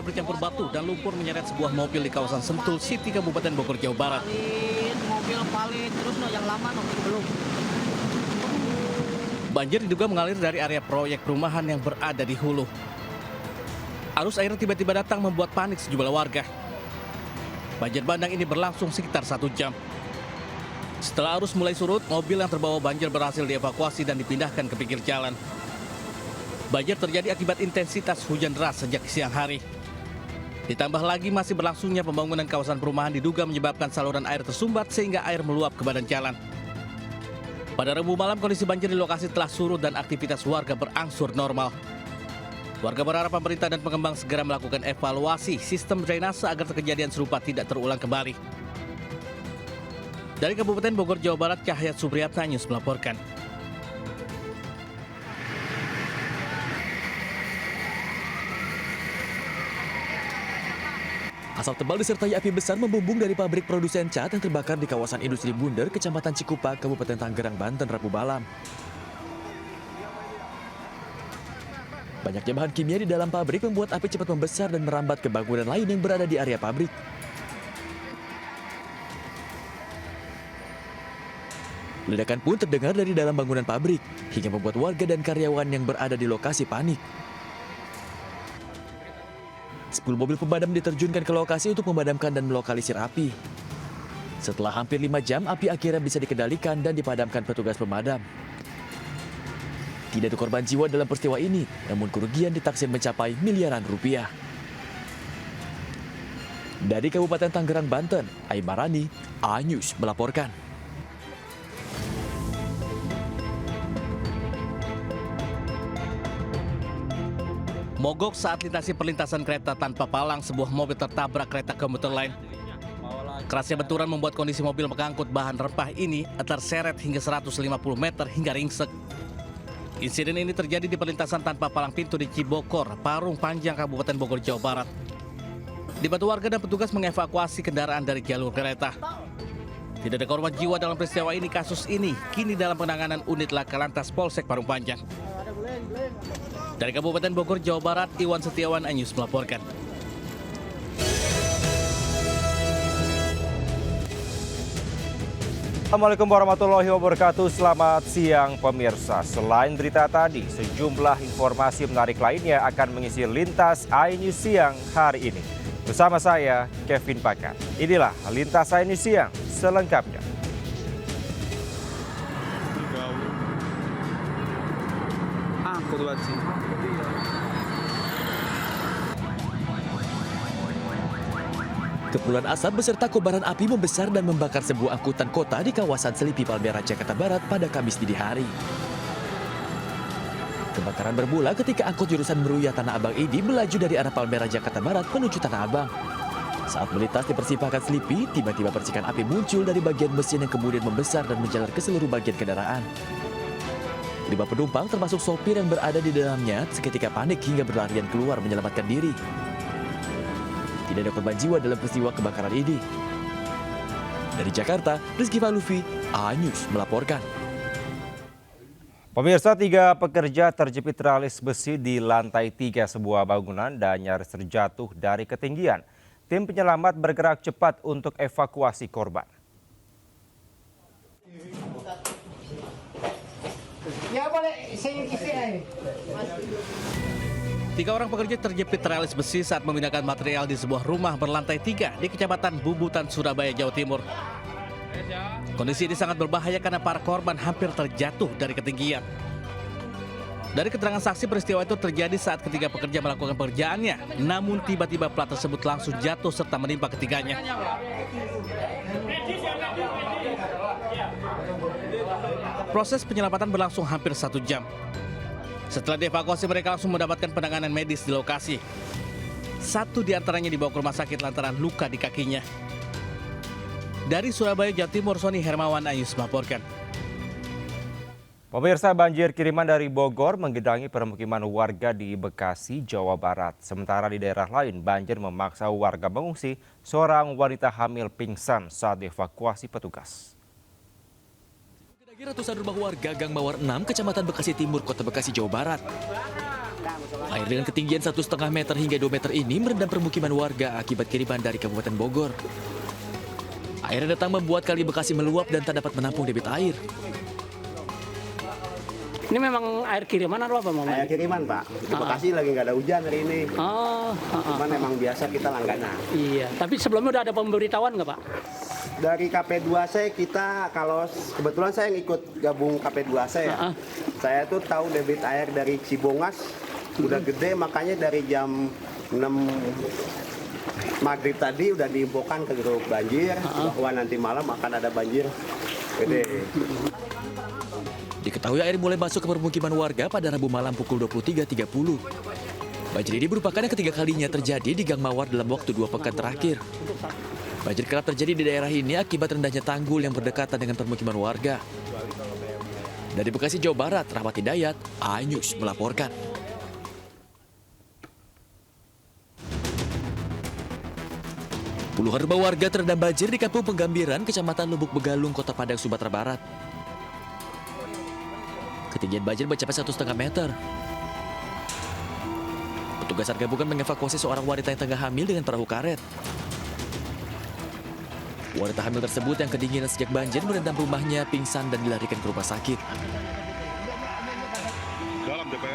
bercampur batu dan lumpur menyeret sebuah mobil di kawasan Sentul City, Kabupaten Bogor, Jawa Barat. Mobil palit terus yang lama belum. Banjir diduga mengalir dari area proyek perumahan yang berada di hulu. Arus air tiba-tiba datang membuat panik sejumlah warga. Banjir bandang ini berlangsung sekitar 1 jam. Setelah arus mulai surut, mobil yang terbawa banjir berhasil dievakuasi dan dipindahkan ke pinggir jalan. Banjir terjadi akibat intensitas hujan deras sejak siang hari. Ditambah lagi masih berlangsungnya pembangunan kawasan perumahan diduga menyebabkan saluran air tersumbat sehingga air meluap ke badan jalan. Pada Rabu malam kondisi banjir di lokasi telah surut dan aktivitas warga berangsur normal. Warga berharap pemerintah dan pengembang segera melakukan evaluasi sistem drainase agar kejadian serupa tidak terulang kembali. Dari Kabupaten Bogor, Jawa Barat, Cahyat Supriyatna News melaporkan. Asap tebal disertai api besar membumbung dari pabrik produsen cat yang terbakar di kawasan industri Bunder, Kecamatan Cikupa, Kabupaten Tangerang, Banten, Rabu malam. Banyaknya bahan kimia di dalam pabrik membuat api cepat membesar dan merambat ke bangunan lain yang berada di area pabrik. Ledakan pun terdengar dari dalam bangunan pabrik, hingga membuat warga dan karyawan yang berada di lokasi panik. 10 mobil pemadam diterjunkan ke lokasi untuk memadamkan dan melokalisir api. Setelah hampir 5 jam, api akhirnya bisa dikendalikan dan dipadamkan petugas pemadam. Tidak ada korban jiwa dalam peristiwa ini, namun kerugian ditaksir mencapai miliaran rupiah. Dari Kabupaten Tangerang, Banten, Aimarani, A-News melaporkan. Mogok saat lintasi perlintasan kereta tanpa palang, sebuah mobil tertabrak kereta komuter lain. Kerasnya benturan membuat kondisi mobil pengangkut bahan rempah ini terseret hingga 150 meter hingga ringsek. Insiden ini terjadi di perlintasan tanpa palang pintu di Cibokor, Parung Panjang, Kabupaten Bogor, Jawa Barat. Dibantu warga dan petugas mengevakuasi kendaraan dari jalur kereta. Tidak ada korban jiwa dalam peristiwa ini. Kasus ini kini dalam penanganan unit Laka Lantas Polsek Parung Panjang. Dari Kabupaten Bogor, Jawa Barat, Iwan Setiawan, A-News melaporkan. Assalamualaikum warahmatullahi wabarakatuh. Selamat siang pemirsa. Selain berita tadi, sejumlah informasi menarik lainnya akan mengisi lintas A-News siang hari ini. Bersama saya, Kevin Pakat. Inilah lintas A-News siang selengkapnya. Kepulan asap beserta kobaran api membesar dan membakar sebuah angkutan kota di kawasan Selipi Palmerah, Jakarta Barat pada Kamis dini hari. Kebakaran bermula ketika angkut jurusan Meruya Tanah Abang ini melaju dari arah Palmerah, Jakarta Barat menuju Tanah Abang. Saat melintas di persimpangan Selipi, tiba-tiba percikan api muncul dari bagian mesin yang kemudian membesar dan menjalar ke seluruh bagian kendaraan. 5 penumpang termasuk sopir yang berada di dalamnya seketika panik hingga berlarian keluar menyelamatkan diri. Tidak ada korban jiwa dalam peristiwa kebakaran ini. Dari Jakarta, Rizky Falufi, A-News melaporkan. Pemirsa, 3 pekerja terjepit teralis besi di lantai 3 sebuah bangunan dan nyaris terjatuh dari ketinggian. Tim penyelamat bergerak cepat untuk evakuasi korban. Ya boleh, saya kisah. 3 orang pekerja terjepit teralis besi saat memindahkan material di sebuah rumah berlantai 3 di Kecamatan Bubutan, Surabaya, Jawa Timur. Kondisi ini sangat berbahaya karena para korban hampir terjatuh dari ketinggian. Dari keterangan saksi, peristiwa itu terjadi saat ketiga pekerja melakukan pekerjaannya. Namun tiba-tiba plat tersebut langsung jatuh serta menimpa ketiganya. Proses penyelamatan berlangsung hampir 1 jam. Setelah dievakuasi, mereka langsung mendapatkan penanganan medis di lokasi. 1 di antaranya dibawa ke rumah sakit lantaran luka di kakinya. Dari Surabaya, Jawa Timur, Sony Hermawan, A-News melaporkan. Pemirsa, banjir kiriman dari Bogor menggenangi permukiman warga di Bekasi, Jawa Barat. Sementara di daerah lain, banjir memaksa warga mengungsi. Seorang wanita hamil pingsan saat dievakuasi petugas. Ratusan rumah warga Gang Mawar 6, Kecamatan Bekasi Timur, Kota Bekasi, Jawa Barat. Air dengan ketinggian 1,5 meter hingga 2 meter ini merendam permukiman warga akibat kiriman dari Kabupaten Bogor. Air yang datang membuat Kali Bekasi meluap dan tak dapat menampung debit air. Ini memang air kiriman atau apa, Mama? Air kiriman, Pak. Di Bekasi lagi nggak ada hujan hari ini. Cuman emang biasa kita langganan. Iya, tapi sebelumnya udah ada pemberitahuan nggak, Pak? Dari KP2C kita, kalau kebetulan saya yang ikut gabung KP2C ya. Saya tuh tahu debit air dari Cibongas udah gede, makanya dari jam 6 maghrib tadi udah diinfokan ke grup banjir bahwa nanti malam akan ada banjir gede. Diketahui air mulai masuk ke permukiman warga pada Rabu malam pukul 23.30. Banjir ini merupakan yang ketiga kalinya terjadi di Gang Mawar dalam waktu 2 pekan terakhir. Banjir kerap terjadi di daerah ini akibat rendahnya tanggul yang berdekatan dengan permukiman warga. Dari Bekasi, Jawa Barat, Rahmat Hidayat, iNews melaporkan. Puluhan rumah warga terendam banjir di Kampung Penggambiran, Kecamatan Lubuk Begalung, Kota Padang, Sumatera Barat. Ketinggian banjir mencapai 1,5 meter. Petugas SAR gabungan mengevakuasi seorang wanita yang tengah hamil dengan perahu karet. Wanita hamil tersebut yang kedinginan sejak banjir merendam rumahnya, pingsan dan dilarikan ke rumah sakit.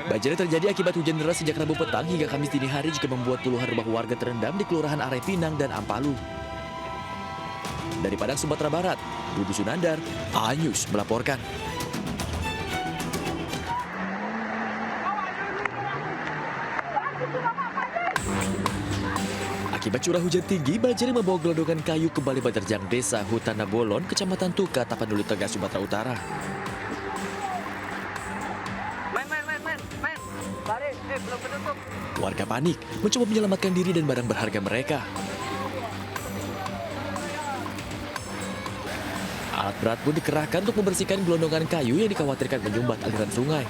Banjir yang terjadi akibat hujan deras sejak Rabu petang hingga Kamis dini hari juga membuat puluhan rumah warga terendam di Kelurahan Arai Pinang dan Ampalu. Dari Padang, Sumatera Barat, Rudi Sunandar, iNews melaporkan. Akibat curah hujan tinggi, banjir membawa gelondongan kayu kembali menerjang desa Hutana Bolon, Kecamatan Tuka, Tapanuli Tengah, Sumatera Utara. Warga panik, mencoba menyelamatkan diri dan barang berharga mereka. Alat berat pun dikerahkan untuk membersihkan gelondongan kayu yang dikhawatirkan menyumbat aliran sungai.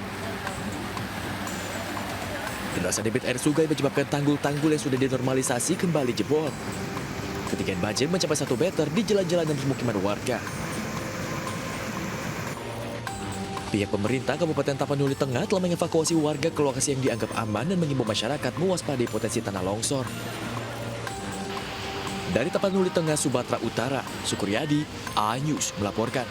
Derasnya debit air sungai menyebabkan tanggul-tanggul yang sudah dinormalisasi kembali jebol. Ketinggian banjir mencapai 1 meter di jalan-jalan dan permukiman warga. Pihak pemerintah Kabupaten Tapanuli Tengah telah mengevakuasi warga ke lokasi yang dianggap aman dan mengimbau masyarakat mewaspadai potensi tanah longsor. Dari Tapanuli Tengah, Sumatera Utara, Sukuryadi, iNews melaporkan.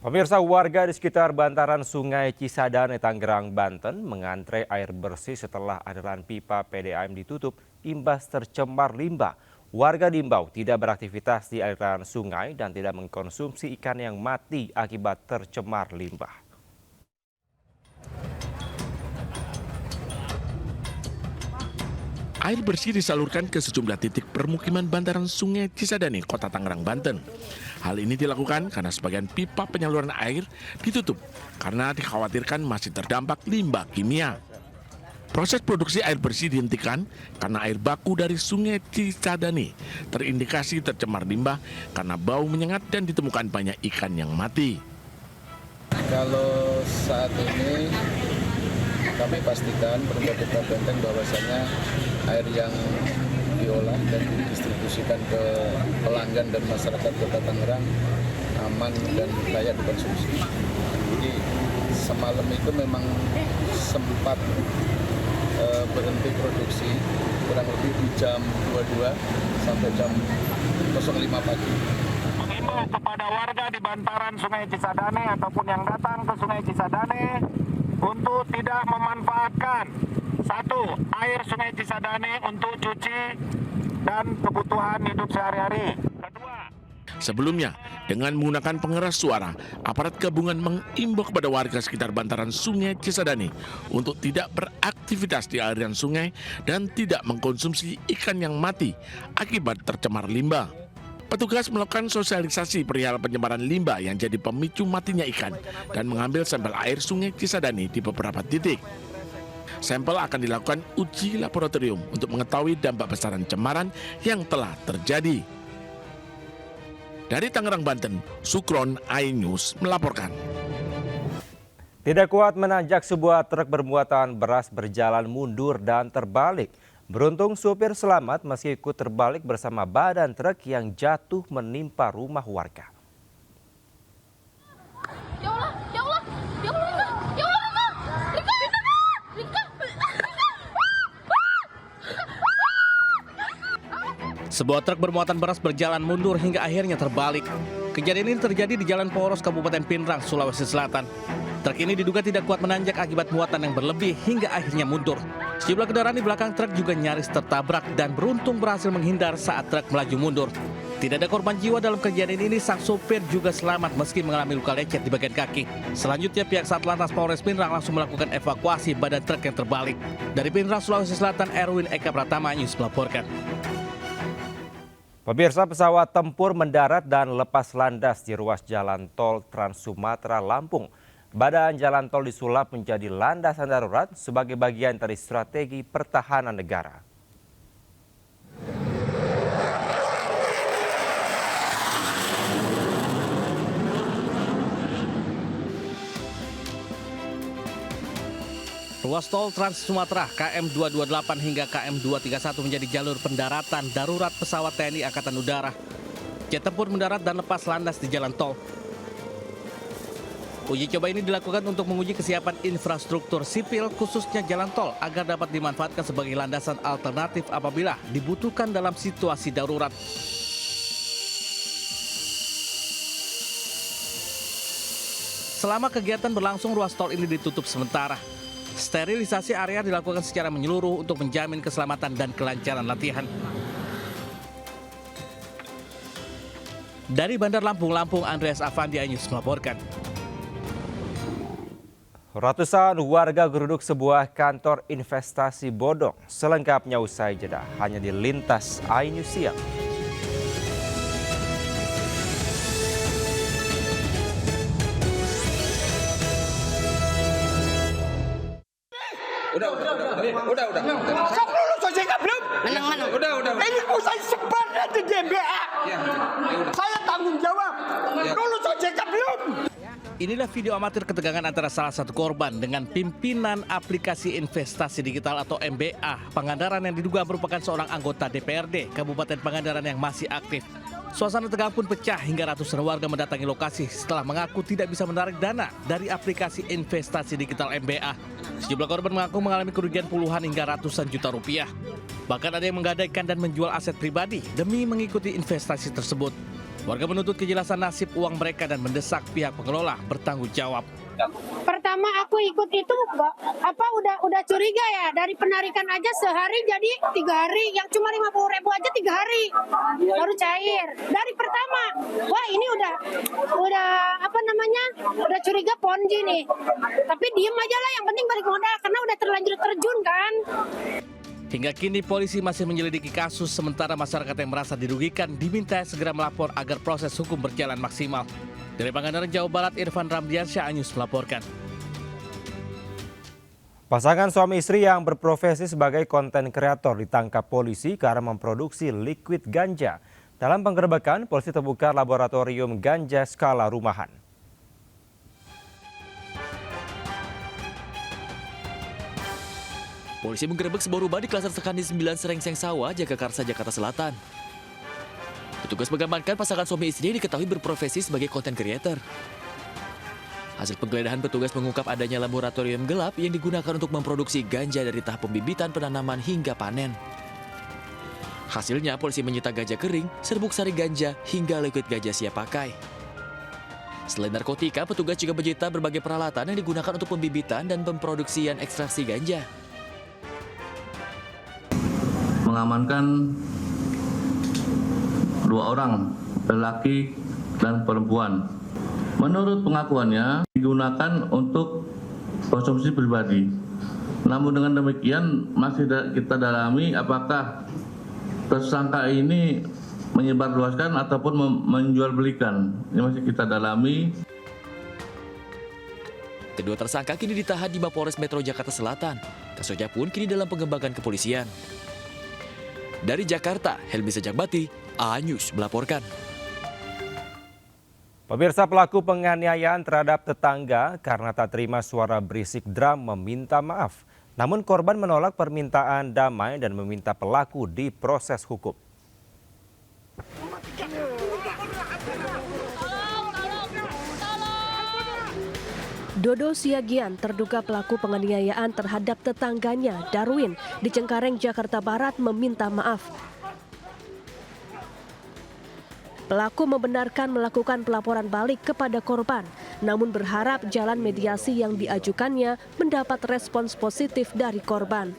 Pemirsa, warga di sekitar bantaran Sungai Cisadane, Tangerang, Banten mengantre air bersih setelah aliran pipa PDAM ditutup imbas tercemar limbah. Warga diimbau tidak beraktivitas di aliran sungai dan tidak mengkonsumsi ikan yang mati akibat tercemar limbah. Air bersih disalurkan ke sejumlah titik permukiman bantaran Sungai Cisadane, Kota Tangerang, Banten. Hal ini dilakukan karena sebagian pipa penyaluran air ditutup karena dikhawatirkan masih terdampak limbah kimia. Proses produksi air bersih dihentikan karena air baku dari Sungai Cisadane terindikasi tercemar limbah karena bau menyengat dan ditemukan banyak ikan yang mati. Kalau saat ini kami pastikan pemerintah Kota Banten bahwasannya air yang diolah dan didistribusikan ke pelanggan dan masyarakat Kota Tangerang aman dan layak dikonsumsi. Jadi semalam itu memang sempat berhenti produksi kurang lebih di jam 22 sampai jam 05 pagi. Mengimbau kepada warga di bantaran Sungai Cisadane ataupun yang datang ke Sungai Cisadane untuk tidak memanfaatkan air Sungai Cisadane untuk cuci dan kebutuhan hidup sehari-hari. Kedua, sebelumnya, dengan menggunakan pengeras suara, aparat gabungan mengimbau kepada warga sekitar bantaran Sungai Cisadane untuk tidak beraktivitas di aliran sungai dan tidak mengkonsumsi ikan yang mati akibat tercemar limbah. Petugas melakukan sosialisasi perihal pencemaran limbah yang jadi pemicu matinya ikan dan mengambil sampel air Sungai Cisadane di beberapa titik. Sampel akan dilakukan uji laboratorium untuk mengetahui dampak besaran cemaran yang telah terjadi. Dari Tangerang, Banten, Sukron, iNews melaporkan. Tidak kuat menanjak, sebuah truk bermuatan beras berjalan mundur dan terbalik. Beruntung supir selamat meski ikut terbalik bersama badan truk yang jatuh menimpa rumah warga. Ya Allah, ya Allah, ya Allah, ya Allah, Sebuah truk bermuatan beras berjalan mundur hingga akhirnya terbalik. Kejadian ini terjadi di Jalan Poros, Kabupaten Pinrang, Sulawesi Selatan. Truk ini diduga tidak kuat menanjak akibat muatan yang berlebih hingga akhirnya mundur. Sejumlah kendaraan di belakang truk juga nyaris tertabrak dan beruntung berhasil menghindar saat truk melaju mundur. Tidak ada korban jiwa dalam kejadian ini, sang sopir juga selamat meski mengalami luka lecet di bagian kaki. Selanjutnya pihak Satlantas Polres Pinrang langsung melakukan evakuasi badan truk yang terbalik. Dari Pinrang, Sulawesi Selatan, Erwin Eka Pratama News melaporkan. Pemirsa, pesawat tempur mendarat dan lepas landas di ruas jalan tol Trans Sumatera Lampung. Badan jalan tol disulap menjadi landasan darurat sebagai bagian dari strategi pertahanan negara. Ruas tol Trans Sumatera KM 228 hingga KM 231 menjadi jalur pendaratan darurat pesawat TNI Angkatan Udara. Jet tempur mendarat dan lepas landas di jalan tol. Uji coba ini dilakukan untuk menguji kesiapan infrastruktur sipil khususnya jalan tol agar dapat dimanfaatkan sebagai landasan alternatif apabila dibutuhkan dalam situasi darurat. Selama kegiatan berlangsung, ruas tol ini ditutup sementara. Sterilisasi area dilakukan secara menyeluruh untuk menjamin keselamatan dan kelancaran latihan. Dari Bandar Lampung, Andreas Afandi News melaporkan. Ratusan warga geruduk sebuah kantor investasi bodong. Selengkapnya usai jeda hanya di Lintas iNews Siang. Udah. Sok lulus OJK belum? Menang. Udah. Ini usai sebenarnya di GBA. Saya tanggung jawab. Lulus OJK belum? Inilah video amatir ketegangan antara salah satu korban dengan pimpinan aplikasi investasi digital atau MBA Pangandaran yang diduga merupakan seorang anggota DPRD Kabupaten Pangandaran yang masih aktif. Suasana tegang pun pecah hingga ratusan warga mendatangi lokasi setelah mengaku tidak bisa menarik dana dari aplikasi investasi digital MBA. Sejumlah korban mengaku mengalami kerugian puluhan hingga ratusan juta rupiah. Bahkan ada yang menggadaikan dan menjual aset pribadi demi mengikuti investasi tersebut. Warga menuntut kejelasan nasib uang mereka dan mendesak pihak pengelola bertanggung jawab. Pertama aku ikut itu udah curiga ya, dari penarikan aja sehari jadi 3 hari, yang cuma 50.000 aja 3 hari baru cair. Dari pertama, wah ini udah curiga ponzi nih. Tapi diem aja lah, yang penting balik modal karena udah terlanjur terjun kan. Hingga kini polisi masih menyelidiki kasus, sementara masyarakat yang merasa dirugikan diminta segera melapor agar proses hukum berjalan maksimal. Dari Pangandaran, Jawa Barat, Irfan Ramdiansyah News melaporkan. Pasangan suami istri yang berprofesi sebagai konten kreator ditangkap polisi karena memproduksi liquid ganja. Dalam penggerebekan, polisi terbukar laboratorium ganja skala rumahan. Polisi menggerebek sebuah rumah di Klaster Sekandi 9 Serengseng Sawah, Jagakarsa, Jakarta Selatan. Petugas mengamankan pasangan suami istri yang diketahui berprofesi sebagai konten creator. Hasil penggeledahan petugas mengungkap adanya laboratorium gelap yang digunakan untuk memproduksi ganja dari tahap pembibitan, penanaman hingga panen. Hasilnya polisi menyita ganja kering, serbuk sari ganja, hingga liquid ganja siap pakai. Selain narkotika, petugas juga menyita berbagai peralatan yang digunakan untuk pembibitan dan pemproduksian ekstraksi ganja. Mengamankan 2 orang, lelaki dan perempuan. Menurut pengakuannya, digunakan untuk konsumsi pribadi. Namun dengan demikian, masih kita dalami apakah tersangka ini menyebarluaskan ataupun menjual belikan. Ini masih kita dalami. Kedua tersangka kini ditahan di Mapolres Metro Jakarta Selatan. Kasusnya pun kini dalam pengembangan kepolisian. Dari Jakarta, Helmi Sejakbati, A-News melaporkan. Pemirsa, pelaku penganiayaan terhadap tetangga karena tak terima suara berisik drum meminta maaf. Namun korban menolak permintaan damai dan meminta pelaku diproses hukum. Dodo Siagian, terduga pelaku penganiayaan terhadap tetangganya, Darwin, di Cengkareng, Jakarta Barat, meminta maaf. Pelaku membenarkan melakukan pelaporan balik kepada korban, namun berharap jalan mediasi yang diajukannya mendapat respons positif dari korban.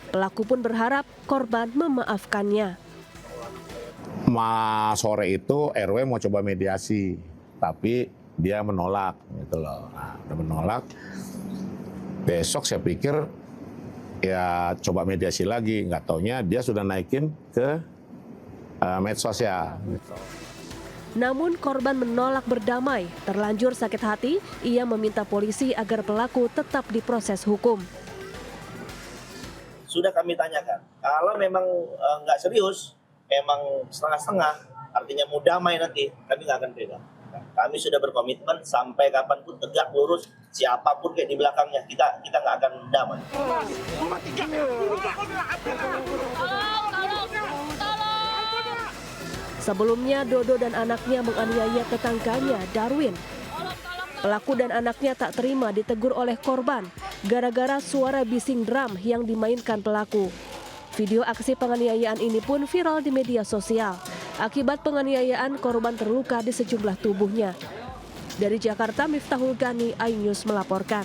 Pelaku pun berharap korban memaafkannya. Sore itu RW mau coba mediasi, tapi dia menolak, gitu loh. Nah, udah menolak. Besok saya pikir ya coba mediasi lagi, nggak taunya dia sudah naikin ke medsos ya. Namun korban menolak berdamai. Terlanjur sakit hati, ia meminta polisi agar pelaku tetap diproses hukum. Sudah kami tanyakan, kalau memang nggak serius, memang setengah-setengah, artinya mau damai nanti, kami nggak akan pegang. Kami sudah berkomitmen sampai kapanpun tegak lurus, siapapun kayak di belakangnya, kita nggak akan damai. Sebelumnya, Dodo dan anaknya menganiaya tetangganya, Darwin. Pelaku dan anaknya tak terima ditegur oleh korban gara-gara suara bising drum yang dimainkan pelaku. Video aksi penganiayaan ini pun viral di media sosial. Akibat penganiayaan, korban terluka di sejumlah tubuhnya. Dari Jakarta, Miftahul Gani, iNews melaporkan.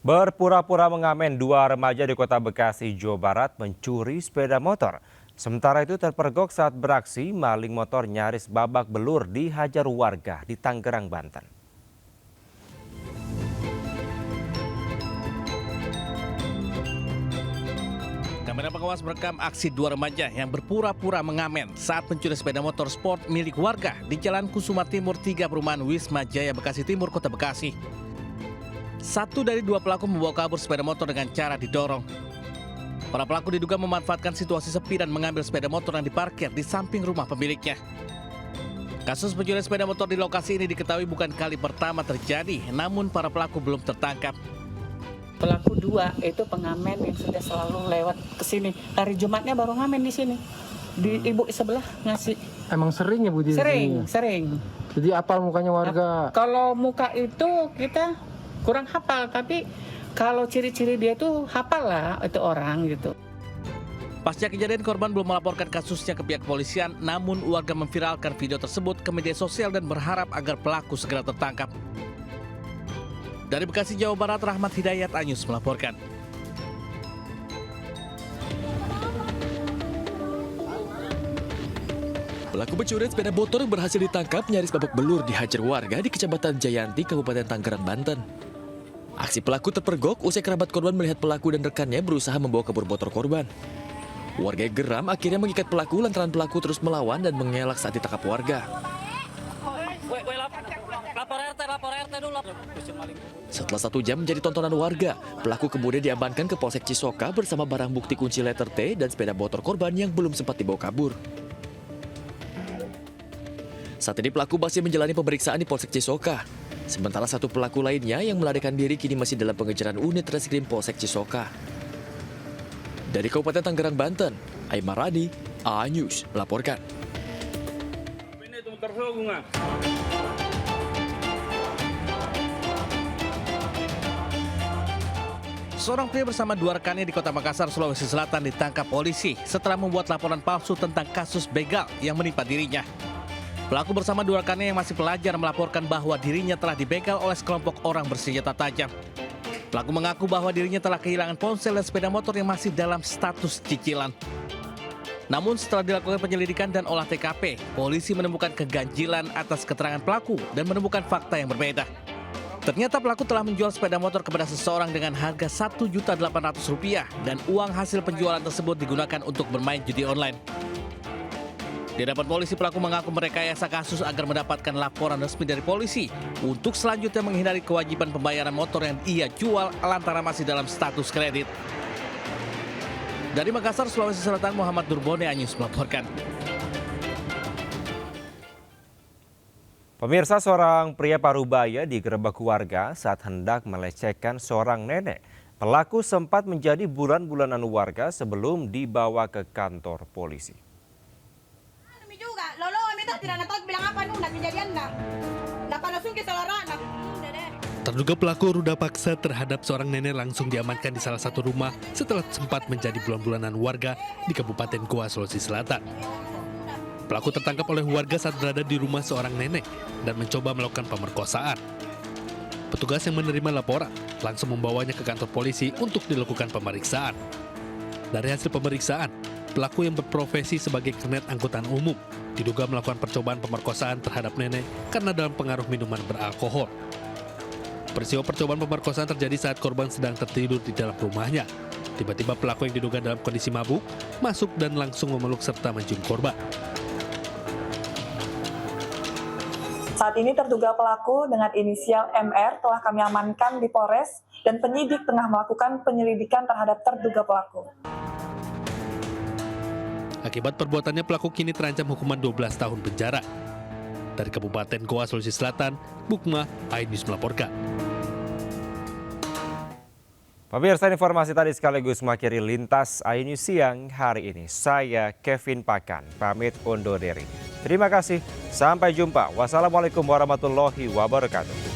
Berpura-pura mengamen, 2 remaja di Kota Bekasi, Jawa Barat mencuri sepeda motor. Sementara itu terpergok saat beraksi, maling motor nyaris babak belur dihajar warga di Tangerang, Banten. Kamera pengawas merekam aksi 2 remaja yang berpura-pura mengamen saat mencuri sepeda motor sport milik warga di Jalan Kusuma Timur 3 Perumahan Wisma Jaya, Bekasi Timur, Kota Bekasi. 1 dari 2 pelaku membawa kabur sepeda motor dengan cara didorong. Para pelaku diduga memanfaatkan situasi sepi dan mengambil sepeda motor yang diparkir di samping rumah pemiliknya. Kasus pencurian sepeda motor di lokasi ini diketahui bukan kali pertama terjadi, namun para pelaku belum tertangkap. Pelaku 2 itu pengamen yang sudah selalu lewat ke sini. Hari Jumatnya baru ngamen di sini. Di ibu sebelah ngasih. Emang sering ya Bu? Sering. Jadi apal mukanya warga? Kalau muka itu kita kurang hafal, tapi kalau ciri-ciri dia tuh hafal lah itu orang gitu. Pasca kejadian, korban belum melaporkan kasusnya ke pihak kepolisian, namun warga memviralkan video tersebut ke media sosial dan berharap agar pelaku segera tertangkap. Dari Bekasi, Jawa Barat, Rahmat Hidayat, iNews melaporkan. Pelaku pencurian sepeda motor berhasil ditangkap nyaris babak belur dihajar warga di Kecamatan Jayanti, Kabupaten Tangerang, Banten. Aksi pelaku terpergok usai kerabat korban melihat pelaku dan rekannya berusaha membawa kabur motor korban. Warga geram akhirnya mengikat pelaku lantaran pelaku terus melawan dan mengelak saat ditangkap warga. Lapor RT dulu. Setelah 1 jam menjadi tontonan warga, pelaku kemudian diamankan ke Polsek Cisoka bersama barang bukti kunci letter T dan sepeda motor korban yang belum sempat dibawa kabur. Saat ini pelaku masih menjalani pemeriksaan di Polsek Cisoka. Sementara 1 pelaku lainnya yang melarikan diri kini masih dalam pengejaran unit Reskrim Polsek Cisoka. Dari Kabupaten Tangerang, Banten, Aimar Radi, iNews melaporkan. Seorang pria bersama 2 rekannya di Kota Makassar, Sulawesi Selatan ditangkap polisi setelah membuat laporan palsu tentang kasus begal yang menimpa dirinya. Pelaku bersama 2 rekannya yang masih pelajar melaporkan bahwa dirinya telah dibegal oleh sekelompok orang bersenjata tajam. Pelaku mengaku bahwa dirinya telah kehilangan ponsel dan sepeda motor yang masih dalam status cicilan. Namun setelah dilakukan penyelidikan dan olah TKP, polisi menemukan keganjilan atas keterangan pelaku dan menemukan fakta yang berbeda. Ternyata pelaku telah menjual sepeda motor kepada seseorang dengan harga Rp1.800.000 dan uang hasil penjualan tersebut digunakan untuk bermain judi online. Di hadapan polisi, pelaku mengaku merekayasa kasus agar mendapatkan laporan resmi dari polisi untuk selanjutnya menghindari kewajiban pembayaran motor yang ia jual lantaran masih dalam status kredit. Dari Makassar, Sulawesi Selatan, Muhammad Durbone, iNews melaporkan. Pemirsa, seorang pria Parubaya digerebek warga saat hendak melecehkan seorang nenek. Pelaku sempat menjadi bulan-bulanan warga sebelum dibawa ke kantor polisi. Juga, lolo kami tak tidak tahu bilang apa nu, kejadian dah. Dapat langsung ke saudara dah. Terduga pelaku ruda paksa terhadap seorang nenek langsung diamankan di salah satu rumah setelah sempat menjadi bulan-bulanan warga di Kabupaten Goa, Sulawesi Selatan. Pelaku tertangkap oleh warga saat berada di rumah seorang nenek dan mencoba melakukan pemerkosaan. Petugas yang menerima laporan langsung membawanya ke kantor polisi untuk dilakukan pemeriksaan. Dari hasil pemeriksaan, pelaku yang berprofesi sebagai kernet angkutan umum diduga melakukan percobaan pemerkosaan terhadap nenek karena dalam pengaruh minuman beralkohol. Peristiwa percobaan pemerkosaan terjadi saat korban sedang tertidur di dalam rumahnya. Tiba-tiba pelaku yang diduga dalam kondisi mabuk masuk dan langsung memeluk serta mencium korban. Saat ini terduga pelaku dengan inisial MR telah kami amankan di Polres dan penyidik tengah melakukan penyelidikan terhadap terduga pelaku. Akibat perbuatannya, pelaku kini terancam hukuman 12 tahun penjara. Dari Kabupaten Goa, Sulawesi Selatan, Bukma, iNews melaporkan. Pemirsa, informasi tadi sekaligus mengakhiri Lintas iNews siang hari ini. Saya Kevin Pakan, pamit undur diri. Terima kasih, sampai jumpa. Wassalamualaikum warahmatullahi wabarakatuh.